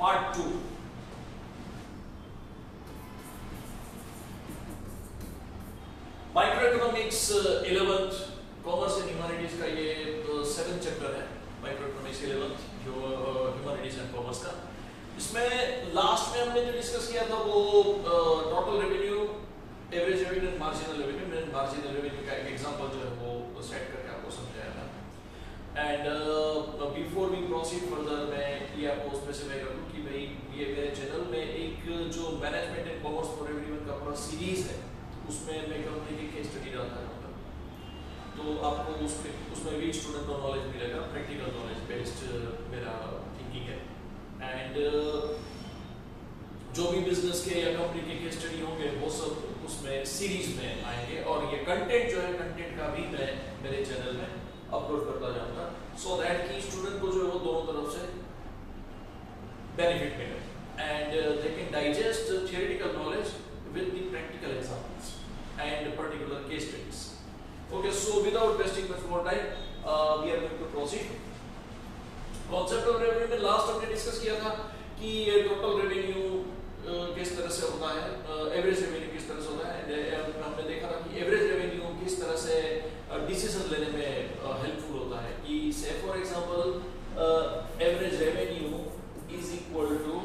Part 2। Micro economics 11th commerce and humanities का ये 7th chapter है, माइक्रो इकोनॉमिक्स 11th जो ह्यूमैनिटीज एंड कॉमर्स का। इसमें लास्ट में हमने जो डिस्कस किया था वो total revenue, average revenue and marginal revenue. मैंने मार्जिनल रेवेन्यू का एक एग्जांपल जो है वो सेट करके आपको समझाया था। And before we proceed further मैं ये आपको स्पेसिफाई कर दूं कि भाई ये मेरे चैनल में एक जो management and commerce for everyone का पूरा सीरीज है, उसमें मैं कंपनी की केस स्टडी डालता रहूँगा, तो आपको उसमें भी स्टूडेंट को नॉलेज मिलेगा, प्रैक्टिकल नॉलेज बेस्ड मेरा थिंकिंग है। एंड जो भी बिजनेस के या कंपनी के केस स्टडी होंगे वो सब उसमें सीरीज में आएंगे, और ये कंटेंट जो है, कंटेंट का भी मैं मेरे चैनल में अपलोड करता जाऊंगा, सो दैट कि स्टूडेंट को जो है वो दोनों तरफ से बेनिफिट मिले and they can digest theoretical knowledge with the practical examples and particular case studies. Okay, so without wasting much more time, we are going to proceed. Concept of revenue में last हमने discuss किया था कि total revenue किस तरह से होता है, average revenue किस तरह से होता है, and हमने देखा था कि average revenue किस तरह से decision लेने में helpful होता है कि say for example average revenue is equal to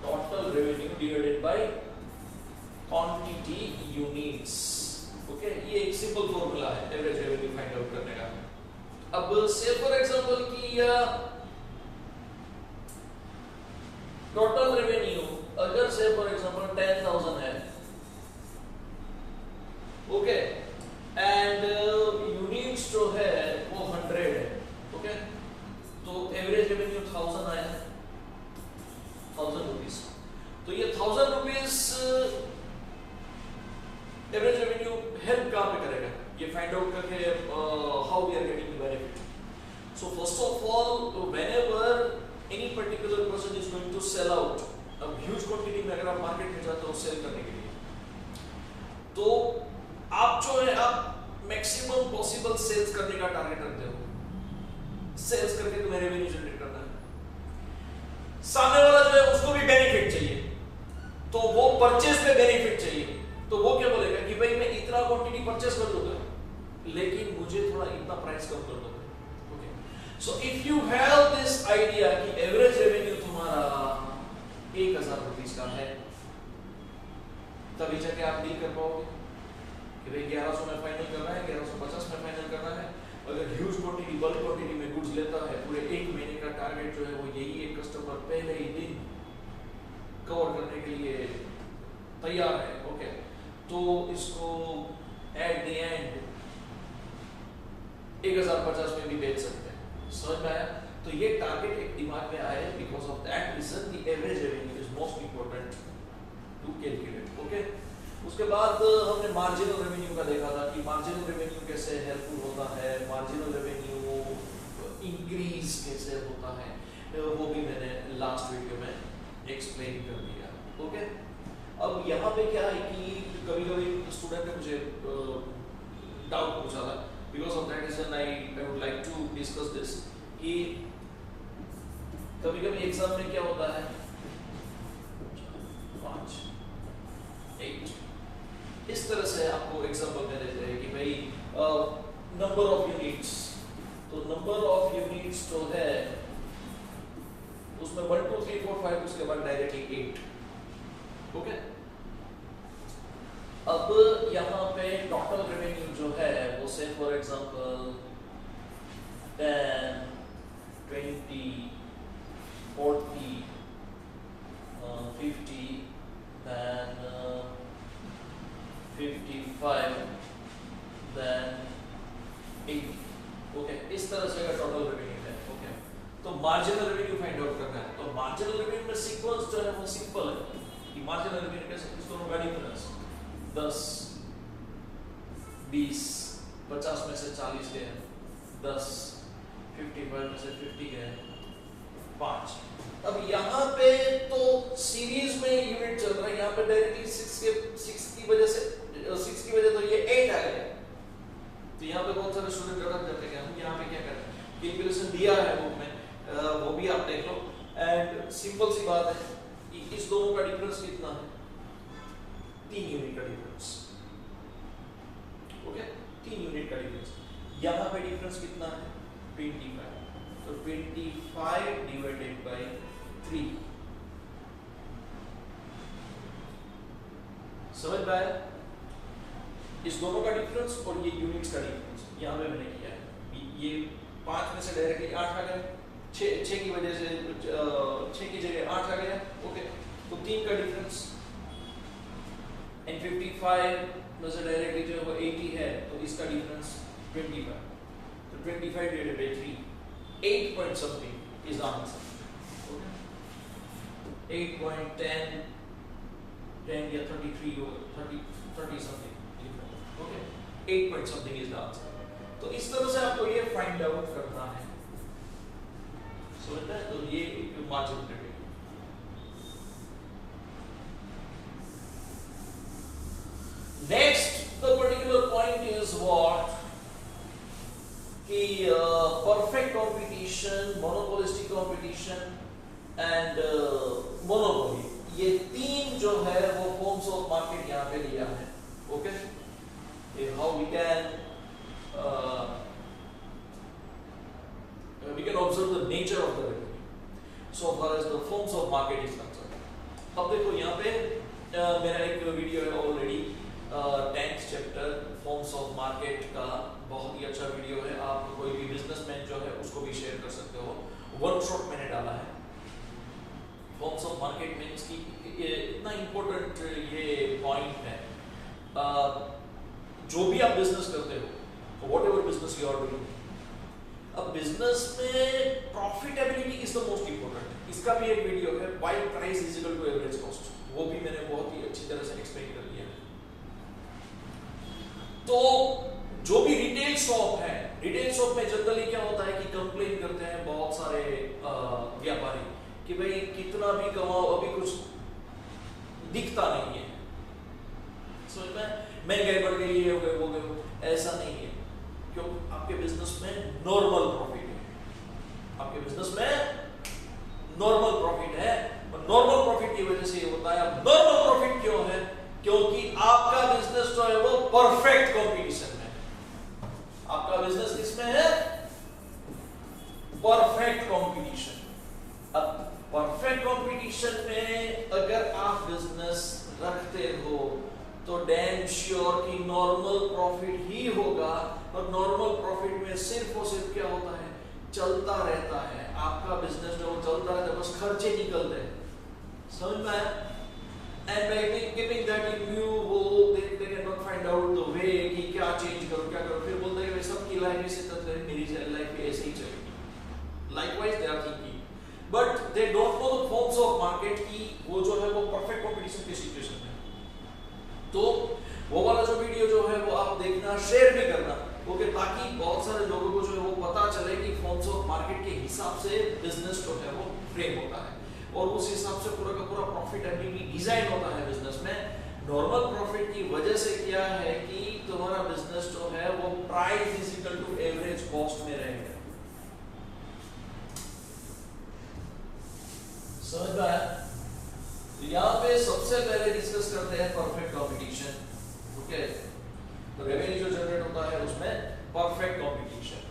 total revenue divided by quantity units। Okay, ये एक सिंपल फॉर्मूला है एवरेज रेवेन्यू फाइंड आउट करने का। अब से फॉर एग्जांपल कि टोटल रेवेन्यू अगर से फॉर एग्जांपल 10,000 है, ओके, एंड यूनिट्स जो है वो 100 है, ओके, तो एवरेज रेवेन्यू 1000 आया है, 1000 रुपीस। तो ये 1000 रुपीस एवरेज रेवेन्यू हेल्प कहाँ पे करेगा ये फाइंड आउट करके, how we are getting the benefit. So first of all, whenever any particular person is going to sell out अब ह्यूज क्वांटिटी में, अगर आप मार्केट में जाते हो सेल करने के लिए, तो आप जो है आप मैक्सिमम पॉसिबल सेल्स करने का टारगेट रखते हो। सेल्स करके तुम्हें रेवेन्यू जनरेट करना है, सामने वाला जो है उसको भी बेनिफिट चाहिए, तो वो परचेज पे बेनिफिट चाहिए, तो वो क्या बोलेगा कि भाई मैं इतना क्वांटिटी परचेस कर लूंगा, लेकिन मुझे थोड़ा इतना प्राइस कम कर दो। Okay, so if you have this idea कि एवरेज रेवेन्यू तुम्हारा 1000 रुपीस का है, तभी जाके आप डील कर पाओगे कि भाई 1100 में फाइनल करना है, 1150 में फाइनल करना है। अगर ह्यूज क्वांटिटी, बल्क क्वांटिटी में गुड्स लेता है, पूरे 1 महीने का टारगेट जो है वो यही एक कस्टमर पहले ही दिन कवर करने के लिए तैयार है, ओके, तो इसको एट द एंड 1050 में भी बेच सकते हैं। समझ में आया? तो ये टारगेट एक दिमाग में आए, because of that reason the average revenue is most important to calculate. Okay, उसके बाद हमने मार्जिनल रेवेन्यू का देखा था कि मार्जिनल रेवेन्यू कैसे हेल्पफुल होता है, मार्जिनल रेवेन्यू इंक्रीज कैसे होता है, वो भी मैंने लास्ट वीडियो में एक्सप्लेन कर दिया। ओके, अब यहाँ पे क्या है कि कभी-कभी स्टूडेंट ने मुझे डाउट पूछा था, because of that reason I would like to discuss this कि कभी-कभी एग्जाम में क्या होता है 5, 8 इस तरह से आपको एग्जाम्पल दे देते हैं कि भाई नंबर ऑफ यूनिट्स, तो नंबर ऑफ यूनिट्स जो है उसमें 1 2 3 4 5 उसके बाद डायरेक्टली 8। ओके, अब यहाँ पे टोटल रेवेन्यू जो है वो से for example 10, 20, 40, 50, then 55, then 80। Okay, इस तरह से का टोटल रेवेन्यू है। ओके, तो मार्जिनल रेवेन्यू फाइंड आउट करना है, तो मार्जिनल रेवेन्यू में सीक्वेंस जो है वो सिंपल है कि मार्जिनल रेवेन्यू कैसे, इसको नो गाड़ी प्लस 10, 20, 50 में से 40 गए, 10, 55 में से 50 गए, 5। अब यहाँ पे तो सीरीज में यूनिट चल रहा है, यहाँ पे डायरेक्टली 6 की वजह तो ये 8 आ गया। तो यहाँ पे बहुत सारे स्टूडेंट गलत करते हैं। हम यहाँ पे क्या करें, कैलकुलेशन दिया है बुक में, वो भी आप देख लो। एंड सिंपल सी बात है, इस दोनों का डिफरेंस कितना है? 3 यूनिट का डिफरेंस। ओके, 3 यूनिट का डिफरेंस। यहाँ पे डिफरेंस कितना है? 25। तो 25 डिवाइडेड बाय 3। समझ में आया? इस दोनों का डिफरेंस और ये यूनिट्स का डिफरेंस यहाँ पे मैंने किया है। ये 5 में से डायरेक्टली 8 आ गया, 6 की वजह से 6 की जगह 8 आ गया। ओके, तो 3 का डिफरेंस एंड 55 में से डायरेक्टली जो है वो 80 है, तो इसका डिफरेंस 25। तो 25 divided by 3, 8 point something is answer. Okay, 8.10 10 या 33 हो 30 something. Okay, 8 point something is the answer. तो इस तरह से आपको ये फाइंड आउट करना है। समझ में? तो ये मार्जिन करेंगे। Next the particular point is what कि perfect competition, monopolistic competition and monopoly, ये 3 जो है वो फॉर्म्स ऑफ मार्केट यहाँ पे लिया है। Okay, how we can observe the nature of the revenue so far as the forms of market is concerned. अब देखो यहाँ पे मेरा एक वीडियो है already, 10th chapter forms of market का, बहुत ही अच्छा वीडियो है। आप कोई भी बिजनेसमैन जो है उसको भी शेयर कर सकते हो। वन शॉट मैंने डाला है। फॉर्म्स ऑफ मार्केट मीन्स की इतना इम्पोर्टेंट ये पॉइंट है। जो भी आप बिजनेस करते हो, whatever business you are doing, अब बिजनेस में profitability is the most important. इसका भी एक वीडियो है, why price is equal to average cost, वो भी मैंने बहुत ही अच्छी तरह से एक्सप्लेन कर दिया है। तो जो भी रिटेल शॉप है, रिटेल शॉप में जनरली क्या होता है कि कंप्लेन करते हैं बहुत सारे व्यापारी कि भाई कितना भी कमाओ अभी कुछ दिखता नहीं है। समझ में? महंगाई बढ़ गई है, हो गए वो गए। ऐसा नहीं है, क्यों? आपके बिजनेस में नॉर्मल प्रॉफिट है। आपके बिजनेस में नॉर्मल प्रॉफिट है, और नॉर्मल प्रॉफिट की वजह से ये होता है। अब नॉर्मल प्रॉफिट क्यों है? क्योंकि आपका बिजनेस जो है वो परफेक्ट कंपटीशन में। आपका बिजनेस किसमें है? Perfect competition. अब परफेक्ट कंपटीशन में अगर आप बिजनेस रखते हो तो डैम श्योर कि नॉर्मल प्रॉफिट ही होगा। और नॉर्मल प्रॉफिट में सिर्फ और सिर्फ क्या होता है? चलता रहता है। आपका बिजनेस जो चलता रहता है, बस खर्चे निकलते हैं। समझ में आया? And by keeping that in view, वो they can not find out the way कि क्या चेंज करो, क्या करो। फिर बोलते हैं कि सबकी लाइफ ऐसे चल रही है, मेरी लाइफ भी ऐसे ही चलेगी। Likewise they are thinking, but they don't know the forms of market की वो जो है वो परफेक्ट कंपटीशन की सिचुएशन में। तो वो वाला जो वीडियो जो है वो आप देखना, शेयर भी करना, ओके, ताकि बहुत सारे लोगों को जो है वो पता चले कि फॉर्म्स ऑफ मार्केट के हिसाब से बिजनेस जो है वो फ्रेम होता है, और उस हिसाब से पूरा का पूरा प्रॉफिटेबिलिटी डिजाइन होता है बिजनेस में। नॉर्मल प्रॉफिट की वजह से क्या है कि तुम्हारा बिजनेस जो है वो price is equal to average cost में रहेगा। समझ में आया? यहाँ पे सबसे पहले डिस्कस करते हैं परफेक्ट कंपटीशन। ओके, तो रेवेन्यू जो जनरेट होता है उसमें परफेक्ट कंपटीशन।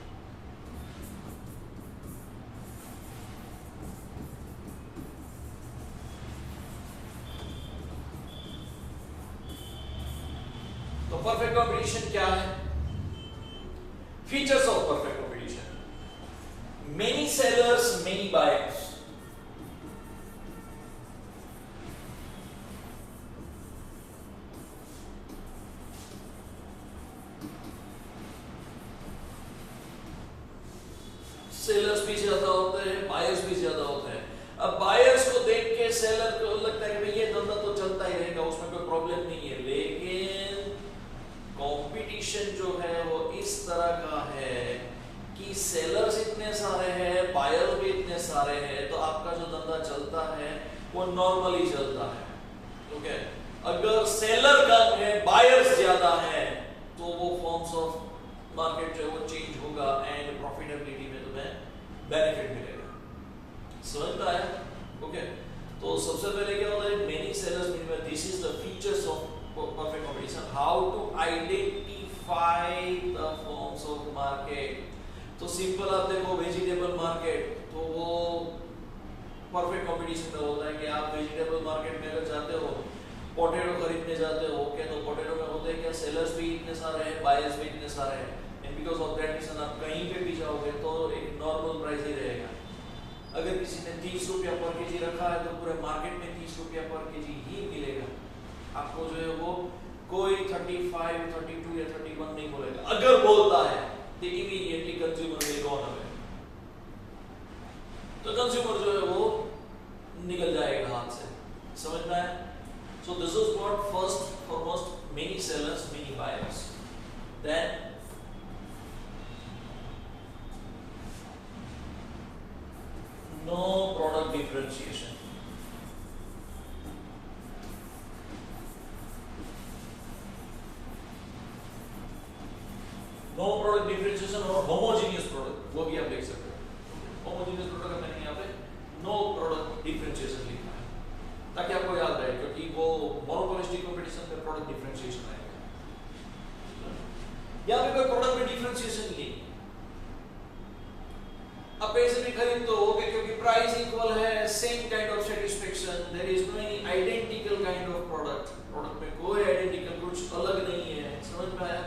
तो परफेक्ट कंपटीशन क्या है? Features of perfect competition: many sellers, many buyers. Sellers भी ज्यादा होते हैं, बायर्स भी ज्यादा होते हैं। अब बायर्स को देख के सेलर को लगता है कि भाई ये धंधा तो चलता ही रहेगा, उसमें कोई प्रॉब्लम नहीं है। लेकिन कंपटीशन जो है वो इस तरह का है कि सेलर्स इतने सारे हैं, बायर्स भी इतने सारे हैं, तो आपका जो धंधा चलता है वो नॉर्मली चलता है। ओके, अगर सेलर कम है, बायर्स ज्यादा है, तो वो फॉर्म्स ऑफ मार्केट जो है वो चेंज होगा एंड प्रॉफिटेबिलिटी में तुम्हें बेनिफिट मिलेगा। समझ में आया? सबसे पहले क्या होता है, many sellers mean this is the features of perfect competition, how to identify the forms of market. तो सिंपल आप देखो वेजिटेबल मार्केट, तो वो परफेक्ट कंपटीशन में होता है कि आप वेजिटेबल मार्केट में अगर जाते हो, पोटैटो खरीदने जाते हो, ओके, तो पोटैटो में होते हैं क्या, सेलर्स भी इतने सारे हैं, बायर्स भी इतने सारे हैं, and because of that reason आप कहीं पे भी जाओगे तो एक नॉर्मल प्राइस ही रहेगा। अगर किसी ने 30 रुपया पर केजी रखा है तो पूरे मार्केट में 30 रुपया पर केजी ही मिलेगा आपको, जो है वो कोई 35, 32 या 31 नहीं बोलेगा। अगर बोलता है तो immediately consumer will go away, तो कंज्यूमर जो है वो निकल जाएगा हाथ से, समझ में आया? So this is what first foremost, many sellers, many buyers. Then no product differentiation. No product differentiation और homogeneous product, वो भी आप देख सकते हो। homogeneous product का मैंने यहाँ पे no product differentiation लिखा है ताकि आपको याद रहे, क्योंकि वो मोनोपोलिस्टिक कंपटीशन में प्रोडक्ट डिफरेंशिएशन आएगा। यहाँ पे कोई प्रोडक्ट में डिफरेंशिएशन नहीं, आप पैसे भी खरीद तो हो क्योंकि प्राइस इक्वल है, same kind of satisfaction, there is no any identical kind of product में कोई आइडेंटिकल कुछ अलग नहीं है, समझ में आया?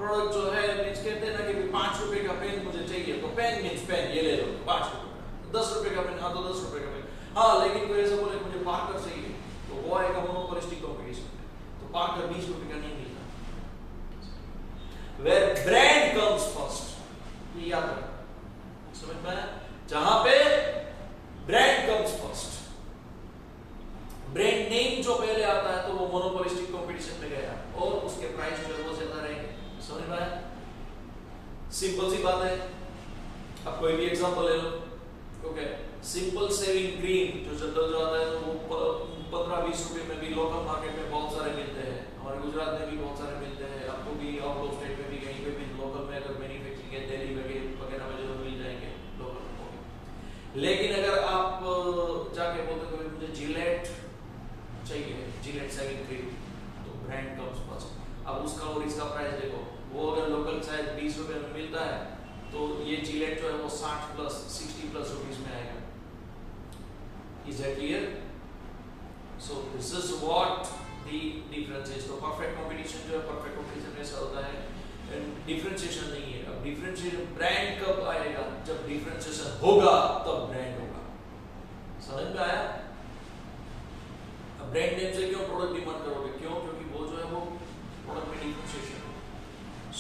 प्रोडक्ट जो है मींस कहते हैं ना कि 5 रुपए का पेन मुझे चाहिए, तो पेन मींस पेन, ये ले लो 5 रुपए। 10 रुपए का पेन, हाँ तो 10 रुपए का पेन। हाँ, लेकिन कोई ऐसा बोले मुझे पार्कर चाहिए, तो वो आएगा मोनोपोलिस्टिक कंपटीशन में, तो पार्कर 20 रुपए का नहीं मिलता। Where brand comes first, ये याद रखना, समझ में आया? जहां पे brand comes first, brand name जो पहले आता है तो वो मोनोपोलिस्टिक कंपटीशन में गया और उसके प्राइस जो है वो ज्यादा रहेंगे, समझ में आया? सिंपल सी बात है। अब कोई भी एग्जांपल ले लो, ओके, सिंपल सेविंग क्रीम जो जनरल जो आता है तो वो 15-20 रुपए में भी लोकल मार्केट में बहुत सारे मिलते हैं, हमारे गुजरात में भी बहुत सारे मिलते हैं, आपको भी आउट ऑफ स्टेट में भी कहीं पे भी लोकल में अगर मैन्युफैक्चरिंग है दिल्ली वगैरह में जरूर मिल जाएंगे लोकल में। लेकिन अगर आप जाके बोलते हो मुझे जिलेट चाहिए, जिलेट सेविंग क्रीम, तो ब्रांड कम्स फर्स्ट। अब उसका और इसका प्राइस देखो, वो अगर लोकल शायद 20 रुपए में मिलता है तो ये जिलेट जो है वो 60+ रुपीस में आएगा। Is that clear? So this is what the difference is. तो perfect competition जो है, perfect competition ऐसा होता है, differentiation नहीं है। अब differentiation brand कब आएगा? जब differentiation होगा तब brand होगा, समझ में आया? अब brand name से क्यों product demand करोगे? क्यों? क्योंकि वो जो है वो product में differentiation है।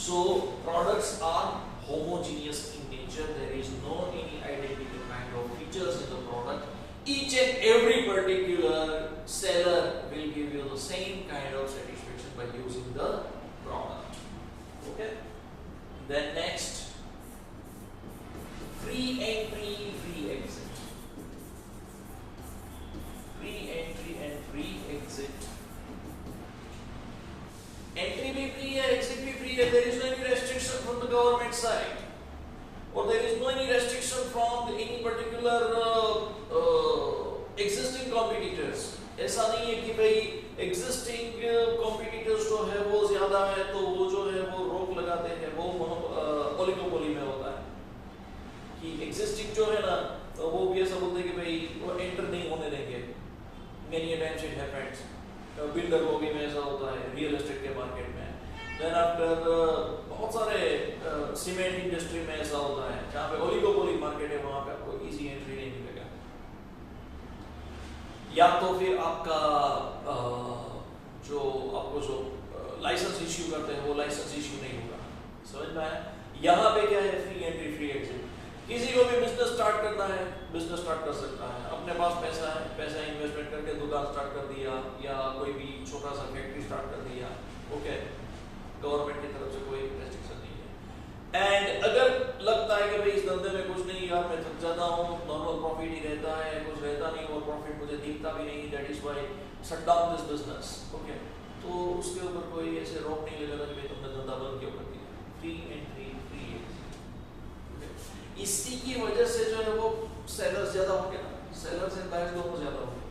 So products are homogeneous in nature. There is no any identical kind of features in the product. Each and every particular seller will give you the same kind of satisfaction by using the product. Okay. Then next, free entry, free exit. Free entry and free exit. Entry भी free है, exit भी free है. There is no any restriction from the government side, or there is no any restriction from any particular existing competitors. ऐसा नहीं है कि भाई existing competitors जो है वो ज्यादा है तो वो जो है वो रोक लगाते हैं, वो ओलिगोपोली में होता है कि existing जो है ना तो वो भी ऐसा बोलते हैं कि भाई वो enter नहीं होने देंगे। Many times it happens. Builder लोगी में ऐसा होता है, रियल एस्टेट के मार्केट में। Then after बहुत सारे सीमेंट इंडस्ट्री में ऐसा होता है, जहाँ पे ओलिगोपोली मार्केट है वहाँ पे आपको इजी एंट्री नहीं मिलेगा, या तो फिर आपका जो आपको जो लाइसेंस इश्यू करते हैं वो लाइसेंस इश्यू नहीं होगा, समझ में आया? यहाँ पे क्या है, फ्री एंट्री फ्री एग्जिट। किसी को भी बिजनेस स्टार्ट करना है, बिजनेस स्टार्ट कर सकता है, अपने पास पैसा है, पैसा इन्वेस्टमेंट करके दुकान स्टार्ट कर दिया या कोई भी छोटा सा फैक्ट्री स्टार्ट कर दिया, ओके, गवर्नमेंट की तरफ से कोई रेस्ट्रिक्शन नहीं है। एंड अगर लगता है कि भाई इस धंधे में कुछ नहीं यार, मैं थक जाता हूँ, नॉर्मल प्रॉफिट ही रहता है, कुछ रहता नहीं और प्रॉफिट मुझे दिखता भी नहीं, that is why shut down this business, okay, तो उसके ऊपर कोई ऐसे रोक नहीं लगेगा कि भाई तुमने धंधा बंद क्यों कर दिया। फ्री एंट्री फ्री इसी की वजह से जो है वो सेलर्स ज्यादा होंगे ना, सेलर्स एंड बायर्स दोनों ज्यादा होंगे।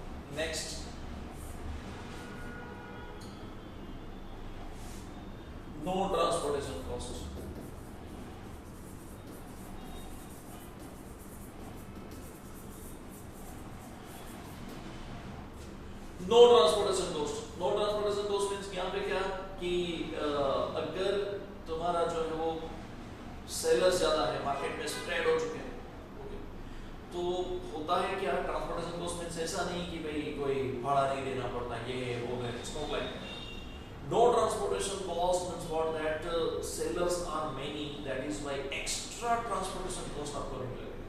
No transportation cost. No transportation cost means यहाँ पे क्या कि अगर तुम्हारा जो है वो सेलर्स ज्यादा है, मार्केट में स्प्रेड हो चुके हैं, ओके, तो होता है क्या, ट्रांसपोर्टेशन कॉस्ट मींस ऐसा नहीं कि भाई कोई भाड़ा नहीं देना पड़ता, ये वो है, it's not like no transportation cost means what, that sellers are many, that is why extra transportation cost आपको नहीं लगेगा।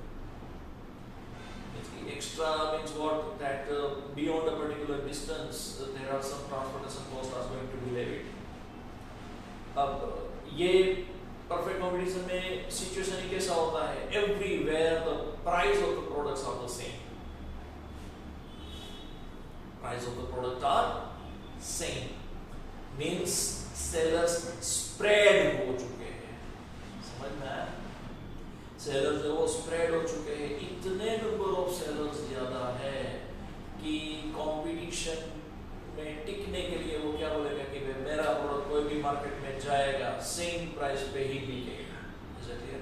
extra means what, that beyond a particular distance there are some transportation costs are going to be levied। अब ये perfect competition में situation ही कैसा होता है, everywhere the price of the products are the same, price of the product are same, means sellers spread हो चुके हैं, समझ में आया, sellers जो वो spread हो चुके हैं, इतने number of sellers ज्यादा है कि competition में टिकने के लिए वो क्या बोलेगा कि भाई मेरा प्रोडक्ट कोई भी मार्केट में जाएगा सेम प्राइस पे ही बिकेगा। जैसे कि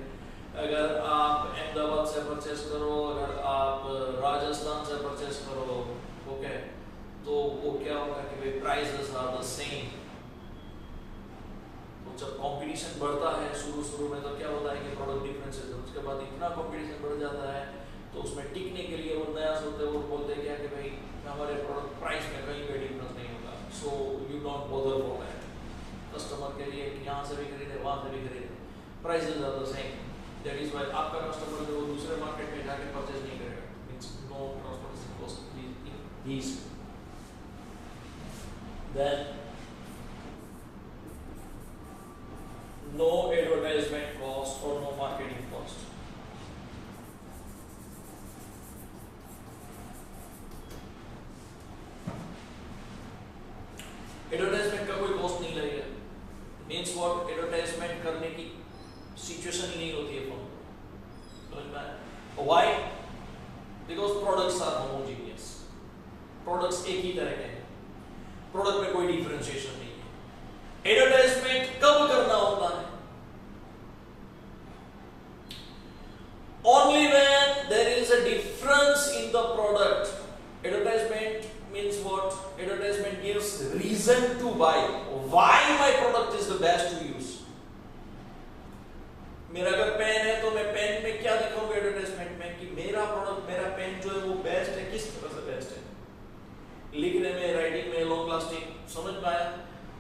अगर आप अहमदाबाद से परचेस करो, अगर आप राजस्थान से परचेस करो, ओके, तो वो क्या होगा कि भाई प्राइसेस आर द सेम। तो जब कंपटीशन बढ़ता है शुरू में तो क्या होता है कि प्रोडक्ट डिफरेंसेस, उसके बाद इतना कंपटीशन बढ़ जाता है तो उसमें टिकने के लिए वो नया सोचते हैं, वो बोलते हैं क्या कि भाई हमारे प्रोडक्ट प्राइस में कहीं पे डिफरेंस नहीं होगा, so you don't bother for that. Customer के लिए यहाँ से भी खरीदे वहाँ से भी खरीदे, prices are the same, that is why आपका कस्टमर जो दूसरे मार्केट में जाके परचेज नहीं करेगा, means no transportation cost in these. Then no advertisement cost or no marketing cost। Advertisement का कोई कॉस्ट नहीं लगेगा, मींस व्हाट, एडवर्टाइजमेंट करने की सिचुएशन ही नहीं होती है फोन, समझ में आया? Why? Because products are homogeneous, products एक ही तरह के हैं, प्रोडक्ट में कोई डिफरेंशिएशन नहीं है। एडवर्टाइजमेंट कब करना होता है? Only when there is a difference in the product. Advertisement means what? Advertisement gives reason to buy. Why my product is the best to use? मेरा अगर पेन है तो मैं पेन में क्या दिखाऊंगा एडवर्टाइजमेंट में कि मेरा प्रोडक्ट, मेरा पेन जो है वो बेस्ट है, किस तरह से बेस्ट है, लिखने में, राइटिंग में, लॉन्ग लास्टिंग, समझ में आया?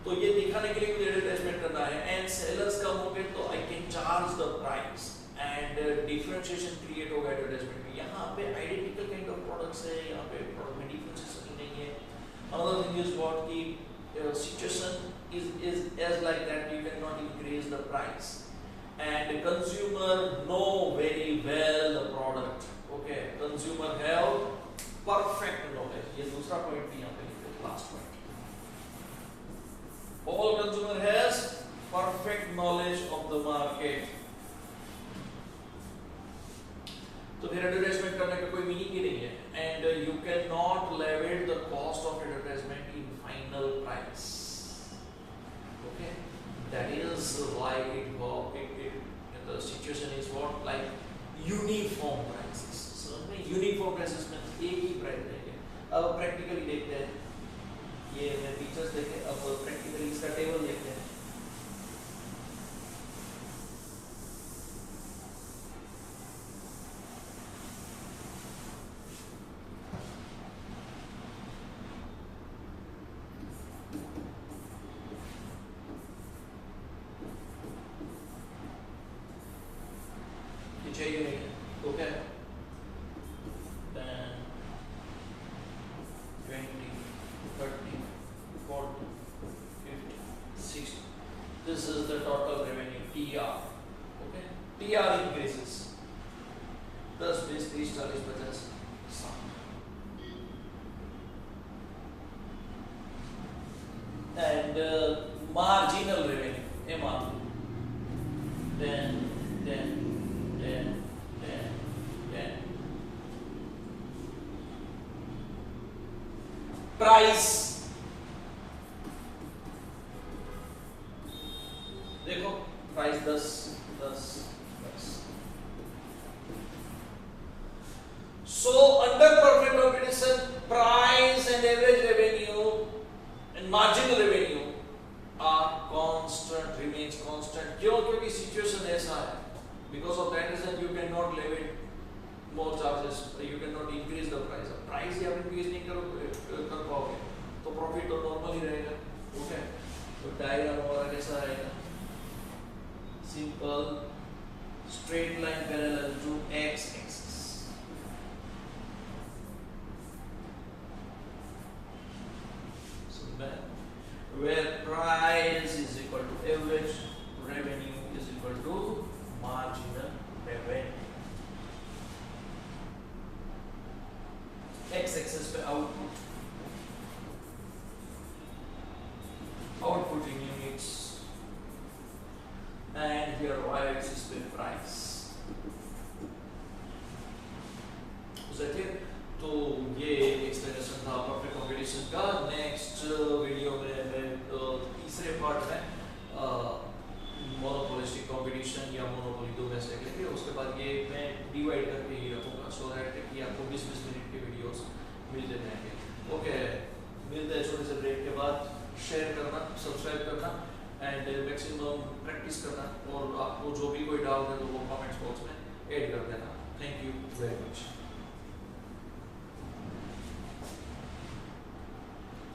तो ये दिखाने के लिए मुझे एडवर्टाइजमेंट करना है, एंड सेलर्स कम होंगे तो I can charge the price and differentiation create होगा एडवर्टाइजमेंट में। यहाँ पे आइडेंटिकल काइंड ऑफ प्रोडक्ट्स है, यहाँ पे प्रोडक्ट में डिफरेंशिएशन नहीं है। अनदर थिंग इज व्हाट की situation is as like that you can not increase the price and consumer know very well the product, okay, consumer have perfect knowledge. ये दूसरा point भी यहाँ पे लिखते हैं, last point, all consumer has perfect knowledge of the market। तो फिर advertisement करने का कोई मीनिंग ही नहीं है, and you can not levy the cost of advertisement in final price, okay, that is why the situation is what, like uniform prices। so uniform prices में एक ही प्राइस रहेंगे। अब प्रैक्टिकली देखते हैं, ये मैं फीचर्स देखे, अब प्रैक्टिकली इसका टेबल देखते हैं। चाहिए नहीं, okay, 20, 30, 40, 50, 60, this is the total revenue, TR, okay, TR increases 10, 20, 30, 40, 50, 60 and marginal revenue, MR, 10, 10, 10, 10, 10, price देखो, price 10, 10, 10। So under perfect competition, price and average revenue है, you can not increase the price. अब price ही आप increase नहीं कर पाओगे तो profit तो normal ही रहेगा। ओके, तो डायग्राम हमारा कैसा रहेगा, simple straight line parallel to X axis. Where price is equal to average revenue is equal to marginal revenue। X axis पे output in units and here y axis पे price। तो ये explanation था perfect competition का। Next video में मैं तीसरे part में मोनोपोलिस्टिक कंपटीशन या मोनोपोली दो में से लेंगे, उसके बाद ये मैं डिवाइड करके ही रखूंगा सो दैट कि आपको 20-20 मिनट के वीडियोस मिलते रहेंगे। ओके, मिलते हैं छोटे से ब्रेक के बाद। शेयर करना, सब्सक्राइब करना एंड मैक्सिमम प्रैक्टिस करना, और आपको जो भी कोई डाउट है तो वो कमेंट्स बॉक्स में ऐड कर देना। Thank you very much.